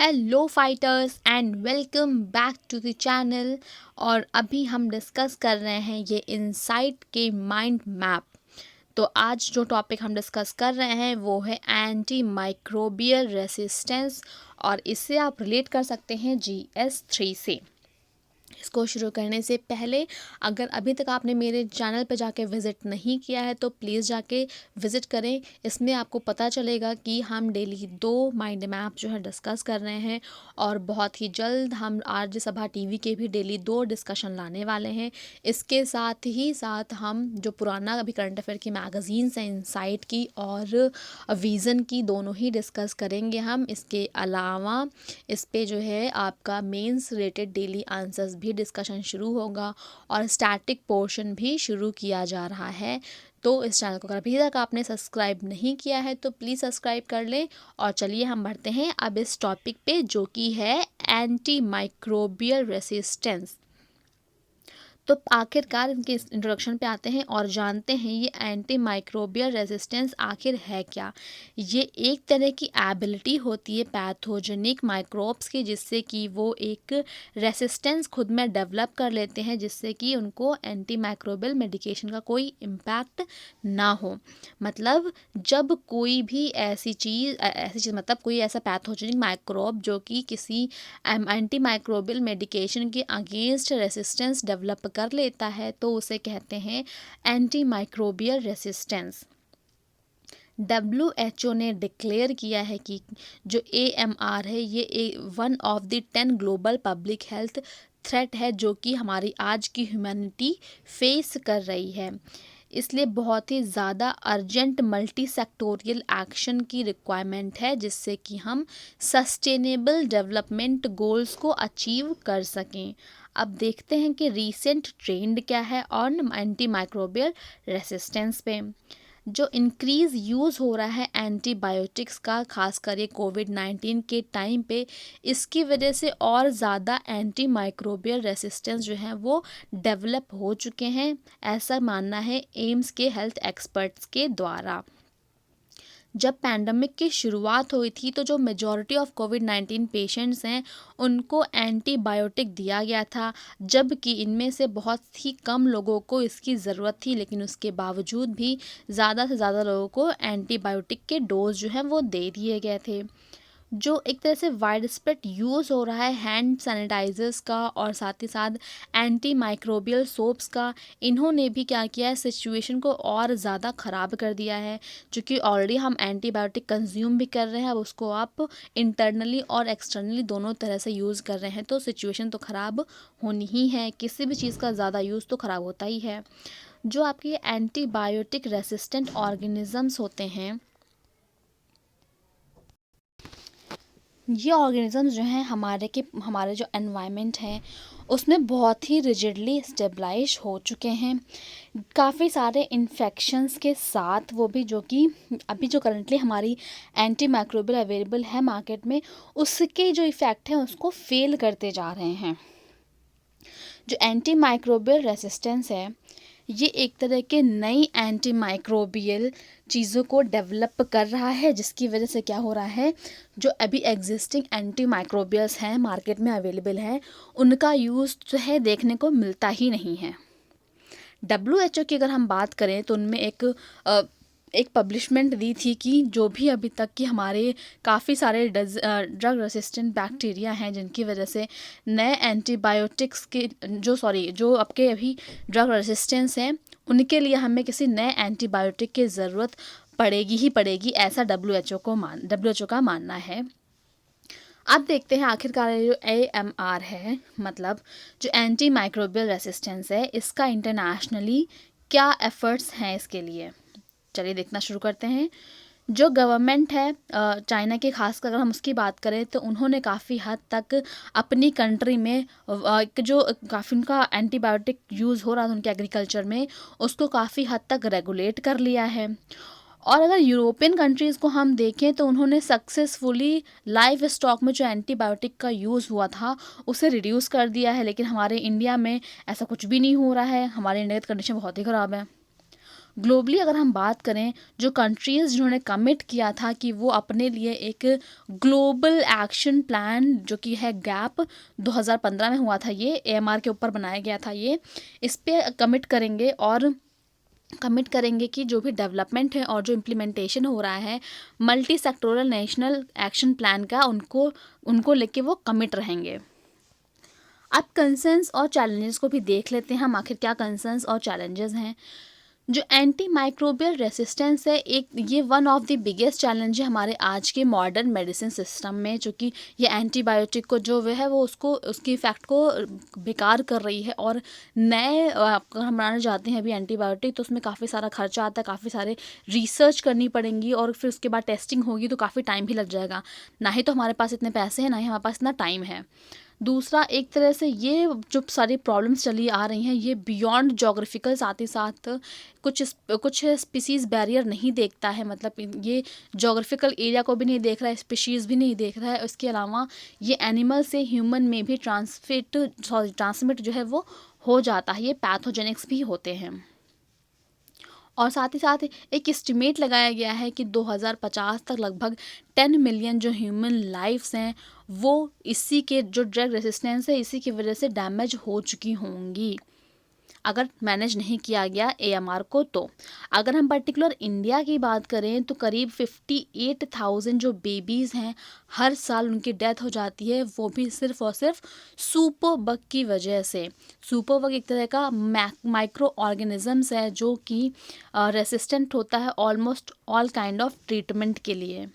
Hello fighters and welcome back to the channel. और अभी हम डिस्कस कर रहे हैं ये इनसाइट के माइंड मैप। तो आज जो टॉपिक हम डिस्कस कर रहे हैं वो है एंटी माइक्रोबियल रेसिस्टेंस, और इससे आप रिलेट कर सकते हैं GS3 से। इसको शुरू करने से पहले अगर अभी तक आपने मेरे चैनल पर जाके विज़िट नहीं किया है तो प्लीज़ जाके विज़िट करें। इसमें आपको पता चलेगा कि हम डेली 2 माइंड मैप जो है डिस्कस कर रहे हैं, और बहुत ही जल्द हम आर्य सभा टीवी के भी डेली 2 डिस्कशन लाने वाले हैं। इसके साथ ही साथ हम जो पुराना अभी करंट अफेयर की मैगज़ीन्स हैं, इनसाइट की और विज़न की, दोनों ही डिस्कस करेंगे हम। इसके अलावा इस पे जो है आपका मेंस रिलेटेड डेली आंसर्स भी डिस्कशन शुरू होगा, और स्टैटिक पोर्शन भी शुरू किया जा रहा है। तो इस चैनल को अगर अभी तक आपने सब्सक्राइब नहीं किया है तो प्लीज़ सब्सक्राइब कर लें। और चलिए हम बढ़ते हैं अब इस टॉपिक पे, जो कि है एंटी माइक्रोबियल रेसिस्टेंस। तो आखिरकार इनके इंट्रोडक्शन पे आते हैं और जानते हैं ये एंटी माइक्रोबियल रेजिस्टेंस आखिर है क्या। ये एक तरह की एबिलिटी होती है पैथोजेनिक माइक्रोब्स की, जिससे कि वो एक रेसिस्टेंस खुद में डेवलप कर लेते हैं, जिससे कि उनको एंटी माइक्रोबियल मेडिकेशन का कोई इम्पैक्ट ना हो। मतलब जब कोई भी ऐसी चीज़ मतलब कोई ऐसा पैथोजेनिक माइक्रोब जो कि किसी एंटी माइक्रोबियल मेडिकेशन के अगेंस्ट रेसिस्टेंस डेवलप कर लेता है, तो उसे कहते हैं एंटी माइक्रोबियल रेसिस्टेंस। WHO ने डिक्लेयर किया है कि जो AMR है ये one of the 10 global public health threat है, जो कि हमारी आज की ह्यूमैनिटी फेस कर रही है। इसलिए बहुत ही ज़्यादा अर्जेंट मल्टी सेक्टोरियल एक्शन की रिक्वायरमेंट है, जिससे कि हम सस्टेनेबल डेवलपमेंट गोल्स को अचीव कर सकें। अब देखते हैं कि रीसेंट ट्रेंड क्या है ऑन एंटी माइक्रोबियल रेसिस्टेंस पे। जो इंक्रीज़ यूज़ हो रहा है एंटीबायोटिक्स का, खासकर ये कोविड-19 के टाइम पे, इसकी वजह से और ज़्यादा एंटी माइक्रोबियल रेसिस्टेंस जो है वो डेवलप हो चुके हैं, ऐसा मानना है एम्स के हेल्थ एक्सपर्ट्स के द्वारा। जब पैंडमिक की शुरुआत हुई थी तो जो मेजॉरिटी ऑफ कोविड-19 पेशेंट्स हैं उनको एंटीबायोटिक दिया गया था, जबकि इनमें से बहुत ही कम लोगों को इसकी ज़रूरत थी, लेकिन उसके बावजूद भी ज़्यादा से ज़्यादा लोगों को एंटीबायोटिक के डोज जो हैं वो दे दिए गए थे। जो एक तरह से वाइड स्प्रेड यूज़ हो रहा है हैंड सैनिटाइजर्स का और साथ ही साथ एंटी माइक्रोबियल सोप्स का, इन्होंने भी क्या किया है, सिचुएशन को और ज़्यादा ख़राब कर दिया है। क्योंकि ऑलरेडी हम एंटीबायोटिक कंज्यूम भी कर रहे हैं, अब उसको आप इंटरनली और एक्सटर्नली दोनों तरह से यूज़ कर रहे हैं, तो सिचुएशन तो ख़राब होनी ही है। किसी भी चीज़ का ज़्यादा यूज़ तो ख़राब होता ही है। जो आपके एंटीबायोटिक रेसिस्टेंट ऑर्गेनिजम्स होते हैं, ये ऑर्गेनिज़म्स जो हैं हमारे जो एनवायरनमेंट है उसमें बहुत ही रिजिडली स्टेबलाइज हो चुके हैं। काफ़ी सारे इन्फेक्शंस के साथ, वो भी जो कि अभी जो करंटली हमारी एंटी माइक्रोबियल अवेलेबल है मार्केट में, उसके जो इफ़ेक्ट हैं उसको फेल करते जा रहे हैं। जो एंटी माइक्रोबियल रेसिस्टेंस है ये एक तरह के नई एंटी माइक्रोबियल चीज़ों को डेवलप कर रहा है, जिसकी वजह से क्या हो रहा है, जो अभी एग्जिस्टिंग एंटी माइक्रोबियल्स हैं मार्केट में अवेलेबल हैं उनका यूज़ जो है देखने को मिलता ही नहीं है। WHO की अगर हम बात करें तो उनमें एक पब्लिशमेंट दी थी कि जो भी अभी तक कि हमारे काफ़ी सारे ड्रग रेसिस्टेंट बैक्टीरिया हैं, जिनकी वजह से नए एंटीबायोटिक्स के जो आपके अभी ड्रग रेसिस्टेंस हैं, उनके लिए हमें किसी नए एंटीबायोटिक की ज़रूरत पड़ेगी ही पड़ेगी, ऐसा WHO का मानना है। अब देखते हैं आखिरकार ये जो AMR है, मतलब जो एंटी माइक्रोबियल रेसिस्टेंस है, इसका इंटरनेशनली क्या एफ़र्ट्स हैं इसके लिए। चलिए देखना शुरू करते हैं। जो गवर्नमेंट है चाइना की, खासकर अगर हम उसकी बात करें, तो उन्होंने काफ़ी हद तक अपनी कंट्री में जो काफ़ी उनका एंटीबायोटिक यूज़ हो रहा था उनके एग्रीकल्चर में, उसको काफ़ी हद तक रेगुलेट कर लिया है। और अगर यूरोपियन कंट्रीज़ को हम देखें तो उन्होंने सक्सेसफुली लाइव स्टॉक में जो एंटीबायोटिक का यूज़ हुआ था उसे रिड्यूस कर दिया है, लेकिन हमारे इंडिया में ऐसा कुछ भी नहीं हो रहा है। हमारे इंडिया की कंडीशन बहुत ही ख़राब है। ग्लोबली अगर हम बात करें, जो कंट्रीज़ जिन्होंने कमिट किया था कि वो अपने लिए एक ग्लोबल एक्शन प्लान जो कि है गैप 2015 में हुआ था, ये एएमआर के ऊपर बनाया गया था, ये इस पे कमिट करेंगे और कमिट करेंगे कि जो भी डेवलपमेंट है और जो इम्प्लीमेंटेशन हो रहा है multi sectoral national action plan का, उनको उनको लेके वो कमिट रहेंगे। अब कंसर्न्स और चैलेंजेस को भी देख लेते हैं हम, आखिर क्या कंसर्न्स और चैलेंजेस हैं। जो एंटी माइक्रोबियल रेसिस्टेंस है, एक ये one of the biggest challenge है हमारे आज के मॉडर्न मेडिसिन सिस्टम में, जो कि ये एंटीबायोटिक को जो है वो उसको उसकी इफ़ेक्ट को बेकार कर रही है। और नए अगर हम बनाना चाहते हैं अभी एंटीबायोटिक, तो उसमें काफ़ी सारा खर्चा आता है, काफ़ी सारे रिसर्च करनी पड़ेंगी और फिर उसके बाद टेस्टिंग होगी, तो काफ़ी टाइम भी लग जाएगा। ना ही तो हमारे पास इतने पैसे हैं, ना ही हमारे पास इतना टाइम है। दूसरा, एक तरह से ये जो सारी प्रॉब्लम्स चली आ रही हैं, ये बियॉन्ड जोग्राफिकल साथ ही साथ कुछ स्पीसीज़ बैरियर नहीं देखता है, मतलब ये जोग्राफिकल एरिया को भी नहीं देख रहा है, स्पीशीज़ भी नहीं देख रहा है। इसके अलावा ये एनिमल से ह्यूमन में भी ट्रांसमिट जो है वो हो जाता है, ये पैथोजेनिक्स भी होते हैं। और साथ ही साथ एक एस्टिमेट लगाया गया है कि 2050 तक लगभग 10 मिलियन जो ह्यूमन लाइफ्स हैं वो इसी के जो ड्रग रेसिस्टेंस है इसी की वजह से डैमेज हो चुकी होंगी, अगर मैनेज नहीं किया गया एएमआर को। तो अगर हम पर्टिकुलर इंडिया की बात करें तो करीब 58,000 जो बेबीज़ हैं हर साल उनकी डेथ हो जाती है, वो भी सिर्फ और सिर्फ सुपर बग की वजह से। सुपर बग एक तरह का माइक्रो ऑर्गेनिजम्स है जो कि रेसिस्टेंट होता है almost all kind of treatment के लिए।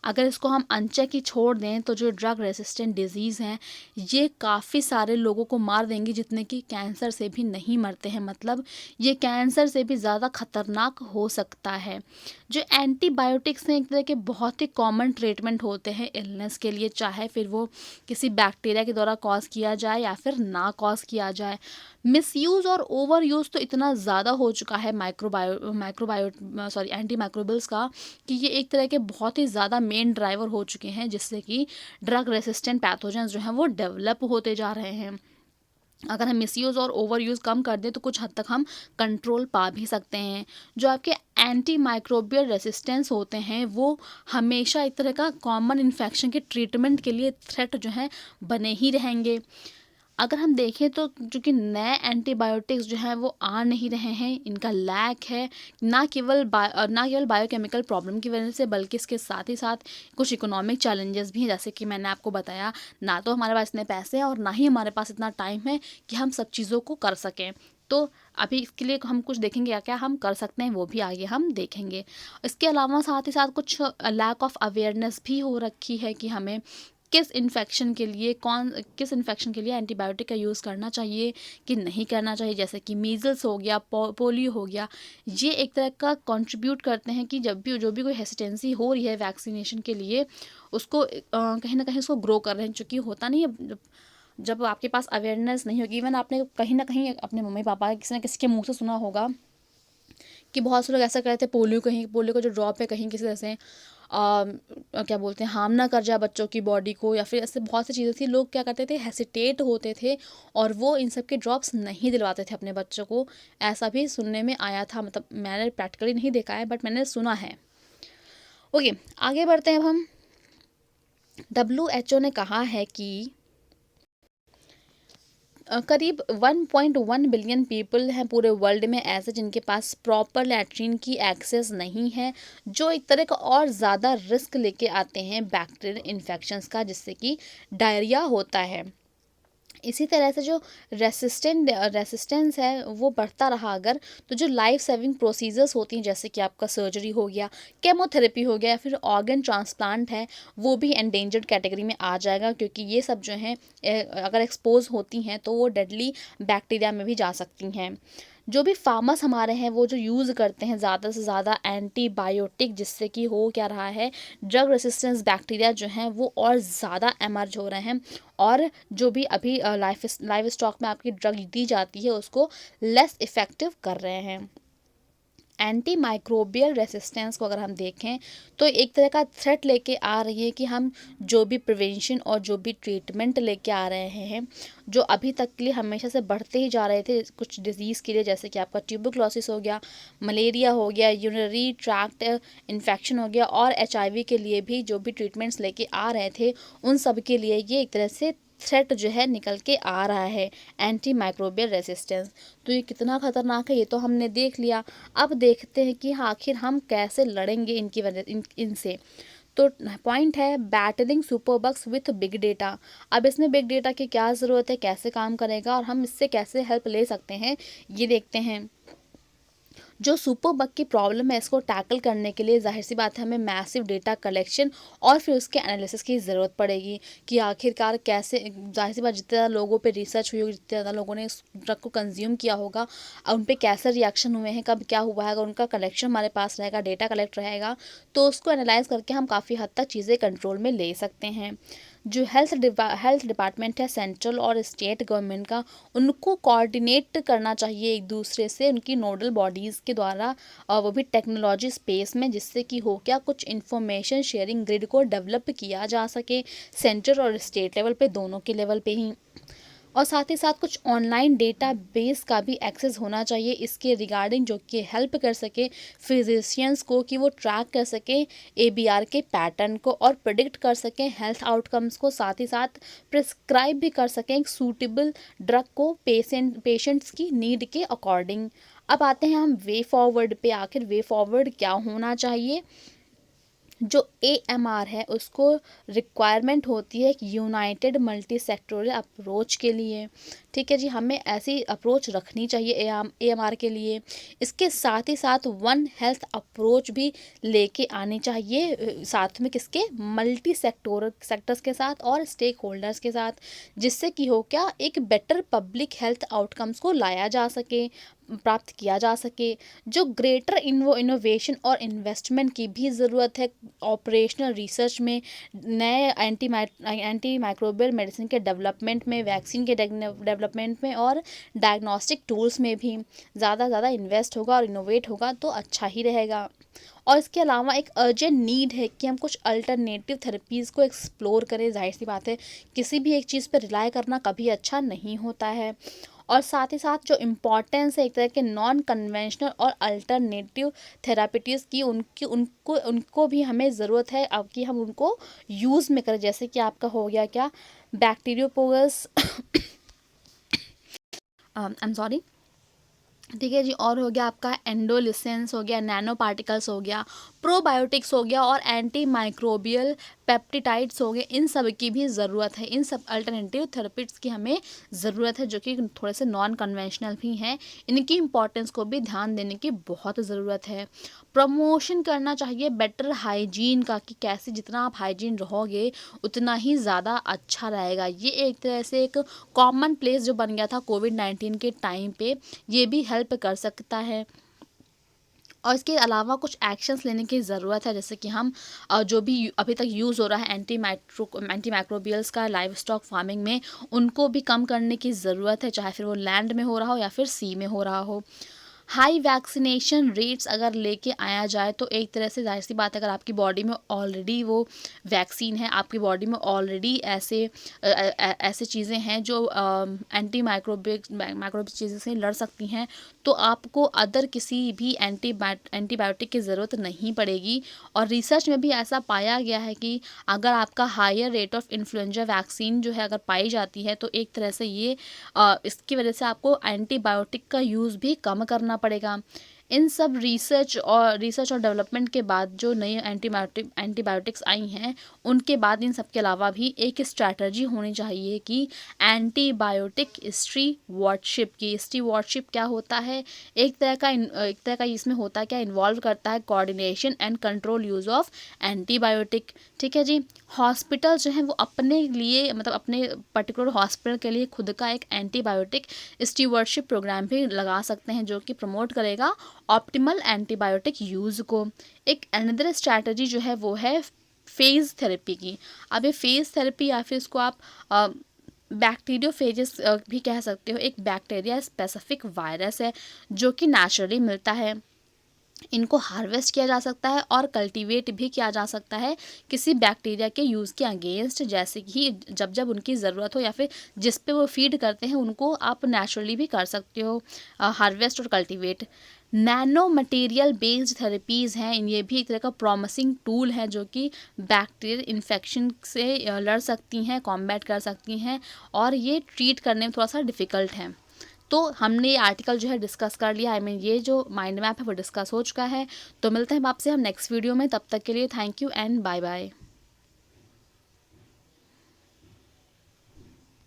अगर इसको हम अनचेक ही छोड़ दें तो जो ड्रग रेसिस्टेंट डिजीज़ हैं ये काफ़ी सारे लोगों को मार देंगी, जितने कि कैंसर से भी नहीं मरते हैं, मतलब ये कैंसर से भी ज़्यादा खतरनाक हो सकता है। जो एंटीबायोटिक्स हैं एक तरह के बहुत ही कॉमन ट्रीटमेंट होते हैं इलनेस के लिए, चाहे फिर वो किसी बैक्टीरिया के द्वारा कॉज किया जाए या फिर ना कॉज किया जाए। मिसयूज़ और ओवर यूज़ तो इतना ज़्यादा हो चुका है एंटी माइक्रोबियल्स का, कि ये एक तरह के बहुत ही ज़्यादा मेन ड्राइवर हो चुके हैं, जिससे कि ड्रग रेसिस्टेंट पैथोजेंस जो हैं वो डेवलप होते जा रहे हैं। अगर हम मिसयूज़ और ओवर यूज़ कम कर दें तो कुछ हद तक हम कंट्रोल पा भी सकते हैं। जो आपके एंटी माइक्रोबियल रेसिस्टेंस होते हैं वो हमेशा एक तरह का कॉमन इन्फेक्शन के ट्रीटमेंट के लिए थ्रेट जो है बने ही रहेंगे। अगर हम देखें तो जो कि नए एंटीबायोटिक्स जो हैं वो आ नहीं रहे हैं, इनका लैक है, ना केवल बायोकेमिकल प्रॉब्लम की वजह से, बल्कि इसके साथ ही साथ कुछ इकोनॉमिक चैलेंजेस भी हैं, जैसे कि मैंने आपको बताया, ना तो हमारे पास इतने पैसे हैं और ना ही हमारे पास इतना टाइम है कि हम सब चीज़ों को कर सकें। तो अभी इसके लिए हम कुछ देखेंगे क्या क्या हम कर सकते हैं, वो भी आगे हम देखेंगे। इसके अलावा साथ ही साथ कुछ लैक ऑफ अवेयरनेस भी हो रखी है कि हमें किस इन्फेक्शन के लिए एंटीबायोटिक का यूज़ करना चाहिए कि नहीं करना चाहिए, जैसे कि मीज़ल्स हो गया, पोलियो हो गया। ये एक तरह का कंट्रीब्यूट करते हैं कि जो भी कोई हेसिटेंसी हो रही है वैक्सीनेशन के लिए, उसको कहीं ना कहीं उसको ग्रो कर रहे हैं, चूँकि होता नहीं है जब आपके पास अवेयरनेस नहीं होगी। इवन आपने कहीं ना कहीं अपने मम्मी पापा किसी न किसी के मुँह से सुना होगा कि बहुत से लोग ऐसा करते हैं, पोलियो का जो ड्रॉप है कहीं किसी तरह से क्या बोलते हैं हार्म ना कर जाए बच्चों की बॉडी को, या फिर ऐसे बहुत सी चीज़ें थी, लोग क्या करते थे, हेसिटेट होते थे और वो इन सब के ड्रॉप्स नहीं दिलवाते थे अपने बच्चों को। ऐसा भी सुनने में आया था, मतलब मैंने प्रैक्टिकली नहीं देखा है बट मैंने सुना है। ओके, आगे बढ़ते हैं अब हम। WHO ने कहा है कि करीब 1.1 बिलियन पीपल हैं पूरे वर्ल्ड में ऐसे जिनके पास प्रॉपर लैट्रिन की एक्सेस नहीं है, जो एक तरह का और ज़्यादा रिस्क लेके आते हैं बैक्टीरियल इन्फेक्शंस का, जिससे कि डायरिया होता है। इसी तरह से जो रेसिस्टेंस है वो बढ़ता रहा अगर, तो जो लाइफ सेविंग प्रोसीजर्स होती हैं, जैसे कि आपका सर्जरी हो गया, केमोथेरेपी हो गया, या फिर ऑर्गन ट्रांसप्लांट है, वो भी एंडेंजर्ड कैटेगरी में आ जाएगा, क्योंकि ये सब जो हैं अगर एक्सपोज होती हैं तो वो डेडली बैक्टीरिया में भी जा सकती हैं। जो भी फार्मर्स हमारे हैं वो जो यूज़ करते हैं ज़्यादा से ज़्यादा एंटीबायोटिक, जिससे कि हो क्या रहा है, ड्रग रेसिस्टेंस बैक्टीरिया जो हैं वो और ज़्यादा एमर्ज हो रहे हैं, और जो भी अभी लाइव स्टॉक में आपकी ड्रग दी जाती है उसको लेस इफ़ेक्टिव कर रहे हैं। एंटी माइक्रोबियल रेसिस्टेंस को अगर हम देखें तो एक तरह का थ्रेट लेके आ रही है कि हम जो भी प्रिवेंशन और जो भी ट्रीटमेंट लेके आ रहे हैं, जो अभी तक के लिए हमेशा से बढ़ते ही जा रहे थे कुछ डिजीज़ के लिए, जैसे कि आपका ट्यूबरक्लोसिस हो गया, मलेरिया हो गया, यूरिनरी ट्रैक्ट इन्फेक्शन हो गया, और एचआईवी के लिए भी जो भी ट्रीटमेंट्स लेके आ रहे थे, उन सब के लिए ये एक तरह से थ्रेट जो है निकल के आ रहा है, एंटी माइक्रोबियल रेसिस्टेंस। तो ये कितना खतरनाक है ये तो हमने देख लिया। अब देखते हैं कि आखिर हम कैसे लड़ेंगे इनकी वजह इनसे। तो पॉइंट है battling superbugs with big data. अब इसमें बिग डेटा की क्या ज़रूरत है, कैसे काम करेगा और हम इससे कैसे हेल्प ले सकते हैं, ये देखते हैं। जो सुपर बग की प्रॉब्लम है इसको टैकल करने के लिए जाहिर सी बात है हमें मैसिव डेटा कलेक्शन और फिर उसके एनालिसिस की ज़रूरत पड़ेगी कि आखिरकार कैसे, जाहिर सी बात जितने ज़्यादा लोगों पे रिसर्च हुई होगी, जितने ज़्यादा लोगों ने इस ड्रग को कंज्यूम किया होगा, उन पे कैसे रिएक्शन हुए हैं, कब क्या हुआ है, अगर उनका कलेक्शन हमारे पास रहेगा, डेटा कलेक्ट रहेगा, तो उसको एनालाइज करके हम काफ़ी हद तक चीज़ें कंट्रोल में ले सकते हैं। जो हेल्थ डिपार्टमेंट है सेंट्रल और स्टेट गवर्नमेंट का, उनको कोऑर्डिनेट करना चाहिए एक दूसरे से उनकी नोडल बॉडीज़ के द्वारा, और वो भी टेक्नोलॉजी स्पेस में, जिससे कि हो क्या कुछ इन्फॉर्मेशन शेयरिंग ग्रिड को डेवलप किया जा सके सेंटर और स्टेट लेवल पे, दोनों के लेवल पे ही। और साथ ही साथ कुछ ऑनलाइन डेटा बेस का भी एक्सेस होना चाहिए इसके रिगार्डिंग, जो कि हेल्प कर सके फिजिशियंस को कि वो ट्रैक कर सकें एबीआर के पैटर्न को और प्रिडिक्ट कर सकें हेल्थ आउटकम्स को, साथ ही साथ प्रिस्क्राइब भी कर सकें एक सूटेबल ड्रग को पेशेंट्स की नीड के अकॉर्डिंग। अब आते हैं हम वे फॉरवर्ड पे। आखिर वे फॉरवर्ड क्या होना चाहिए। जो AMR है उसको रिक्वायरमेंट होती है एक यूनाइटेड मल्टी सेक्टोरियल अप्रोच के लिए। ठीक है जी, हमें ऐसी अप्रोच रखनी चाहिए AMR के लिए। इसके साथ ही साथ वन हेल्थ अप्रोच भी लेके आनी चाहिए, साथ में किसके, मल्टी सेक्टर्स के साथ और स्टेक होल्डर्स के साथ, जिससे कि हो क्या एक बेटर पब्लिक हेल्थ आउटकम्स को लाया जा सके, प्राप्त किया जा सके। जो ग्रेटर इनोवेशन और इन्वेस्टमेंट की भी ज़रूरत है ऑपरेशनल रिसर्च में, नए एंटी माइक्रोबियल मेडिसिन के डेवलपमेंट में, वैक्सीन के डेवलपमेंट में और डायग्नोस्टिक टूल्स में भी ज़्यादा इन्वेस्ट होगा और इनोवेट होगा तो अच्छा ही रहेगा। और इसके अलावा एक अर्जेंट नीड है कि हम कुछ अल्टरनेटिव थेरेपीज़ को एक्सप्लोर करें। जाहिर सी बात है किसी भी एक चीज़ पर रिलाई करना कभी अच्छा नहीं होता है। और साथ ही साथ जो इम्पॉर्टेंस है एक तरह के नॉन कन्वेंशनल और अल्टरनेटिव थेरापिटीज़ की, उनको भी हमें ज़रूरत है अब कि हम उनको यूज़ में करें। जैसे कि आपका हो गया क्या, बैक्टीरियोपोगस आई एम सॉरी, ठीक है जी, और हो गया आपका एंडोलिसेंस हो गया, नैनो पार्टिकल्स हो गया, प्रोबायोटिक्स हो गया और एंटी माइक्रोबियल पेप्टिटाइड्स हो गए। इन सब की भी ज़रूरत है, इन सब अल्टरनेटिव थेरेपीज़ की हमें ज़रूरत है जो कि थोड़े से नॉन कन्वेंशनल भी हैं। इनकी इम्पोर्टेंस को भी ध्यान देने की बहुत ज़रूरत है। प्रमोशन करना चाहिए बेटर हाइजीन का, कि कैसे जितना आप हाइजीन रहोगे उतना ही ज़्यादा अच्छा रहेगा। ये एक तरह से एक कॉमन प्लेस जो बन गया था कोविड-19 के टाइम पे, ये भी हेल्प कर सकता है। और इसके अलावा कुछ एक्शंस लेने की ज़रूरत है, जैसे कि हम जो भी अभी तक यूज़ हो रहा है एंटी माइक्रोबियल्स का लाइव स्टॉक फार्मिंग में, उनको भी कम करने की ज़रूरत है, चाहे फिर वो लैंड में हो रहा हो या फिर सी में हो रहा हो। हाई वैक्सीनेशन रेट्स अगर लेके आया जाए तो एक तरह से जाहिर सी बात है, अगर आपकी बॉडी में ऑलरेडी वो वैक्सीन है, आपकी बॉडी में ऑलरेडी ऐसे चीज़ें हैं जो माइक्रोबिक चीज़ों से लड़ सकती हैं, तो आपको अदर किसी भी एंटीबायोटिक की ज़रूरत नहीं पड़ेगी। और रिसर्च में भी ऐसा पाया गया है कि अगर आपका higher rate of influenza vaccine जो है अगर पाई जाती है, तो एक तरह से ये इसकी वजह से आपको एंटीबायोटिक का यूज़ भी कम करना पड़ेगा। इन सब रिसर्च और डेवलपमेंट के बाद जो नई एंटीबायोटिक्स आई हैं, उनके बाद इन सब के अलावा भी एक स्ट्रैटेजी होनी चाहिए कि एंटीबायोटिक स्टीवर्डशिप की। स्टीवर्डशिप क्या होता है, एक तरह का इसमें होता है क्या, इन्वॉल्व करता है coordination and control use of antibiotic. ठीक है जी, हॉस्पिटल जो है वो अपने लिए, मतलब अपने पर्टिकुलर हॉस्पिटल के लिए खुद का एक एंटीबायोटिक स्टीवर्डशिप प्रोग्राम भी लगा सकते हैं, जो कि प्रमोट करेगा ऑप्टिमल एंटीबायोटिक यूज़ को। एक अनदर स्ट्रैटेजी जो है वो है फेज़ थेरेपी की। अब ये फेज़ थेरेपी या फिर इसको आप बैक्टीरियोफेजेस भी कह सकते हो। एक बैक्टीरिया स्पेसिफिक वायरस है जो कि नेचुरली मिलता है। इनको हार्वेस्ट किया जा सकता है और कल्टीवेट भी किया जा सकता है किसी बैक्टीरिया के यूज़ के अगेंस्ट, जैसे कि जब जब उनकी ज़रूरत हो या फिर जिस पे वो फीड करते हैं उनको आप नेचुरली भी कर सकते हो हार्वेस्ट और cultivate. Nano material based therapies हैं, ये भी एक तरह का प्रॉमिसिंग टूल है जो कि बैक्टीरियल इन्फेक्शन से लड़ सकती हैं, कॉम्बैट कर सकती हैं, और ये ट्रीट करने में थोड़ा सा डिफ़िकल्ट है। तो हमने ये आर्टिकल जो है डिस्कस कर लिया, ये जो माइंड मैप है वो डिस्कस हो चुका है। तो मिलते हैं आपसे हम नेक्स्ट वीडियो में, तब तक के लिए thank you and bye bye.